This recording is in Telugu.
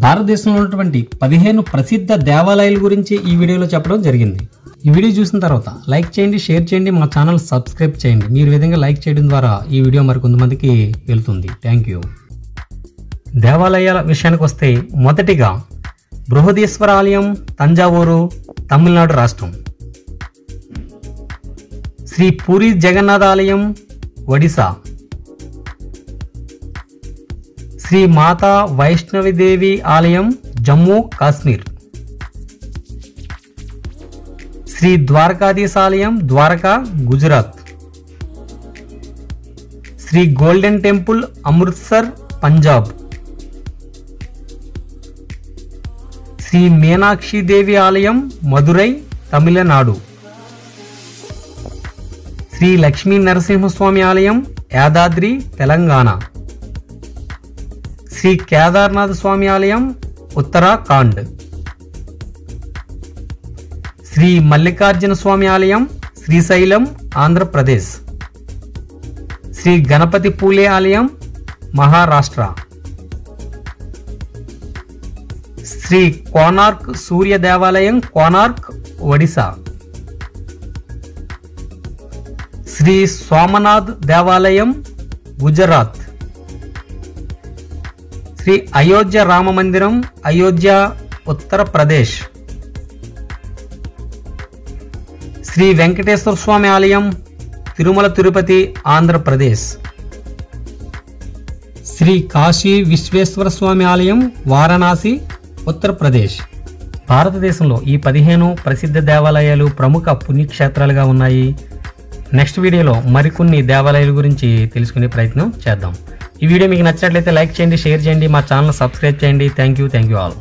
భారతదేశంలో ఉన్నటువంటి 15 ప్రసిద్ధ దేవాలయాల గురించి ఈ వీడియోలో చెప్పడం జరిగింది. ఈ వీడియో చూసిన తర్వాత లైక్ చేయండి, షేర్ చేయండి, మా ఛానల్ సబ్స్క్రైబ్ చేయండి. మీరు ఈ విధంగా లైక్ చేయడం ద్వారా ఈ వీడియో మరికొంతమందికి వెళ్తుంది. Thank you. దేవాలయాల విషయానికి వస్తే మొదటిగా బృహదీశ్వర ఆలయం, తంజావూరు, తమిళనాడు రాష్ట్రం. శ్రీ పూరి జగన్నాథ ఆలయం, ఒడిశా. శ్రీ మాతా వైష్ణవిదేవి ఆలయం, జమ్మూ కాశ్మీర్. శ్రీ ద్వారకాధీశ ఆలయం, ద్వారకా, గుజరాత్. Shri golden temple, Amritsar, Punjab. శ్రీ మీనాక్షి దేవి ఆలయం, మదురై, తమిళనాడు. శ్రీ లక్ష్మీ నరసింహస్వామి ఆలయం, యాదాద్రి, తెలంగాణ. శ్రీ కేదార్నాథ స్వామి ఆలయం, ఉత్తరాఖండ్. శ్రీ మల్లికార్జున స్వామి ఆలయం, శ్రీశైలం, ఆంధ్రప్రదేశ్. శ్రీ గణపతి పూలే ఆలయం, మహారాష్ట్ర. శ్రీ కోనార్క్ సూర్య దేవాలయం, కోనార్క్, ఒడిశా. శ్రీ సోమనాథ్ దేవాలయం, గుజరాత్. శ్రీ అయోధ్య రామ మందిరం, అయోధ్య, ఉత్తరప్రదేశ్. శ్రీ వెంకటేశ్వర స్వామి ఆలయం, తిరుమల తిరుపతి, ఆంధ్రప్రదేశ్. శ్రీ కాశీ విశ్వేశ్వర స్వామి ఆలయం, వారణాసి, ఉత్తరప్రదేశ్. భారతదేశంలో ఈ 15 ప్రసిద్ధ దేవాలయాలు ప్రముఖ పుణ్యక్షేత్రాలుగా ఉన్నాయి. నెక్స్ట్ వీడియోలో మరికొన్ని దేవాలయాల గురించి తెలుసుకునే ప్రయత్నం చేద్దాం. ఈ వీడియో మీకు నచ్చినట్లయితే లైక్ చేయండి, షేర్ చేయండి, మా ఛానల్ సబ్స్క్రైబ్ చేయండి. Thank you all.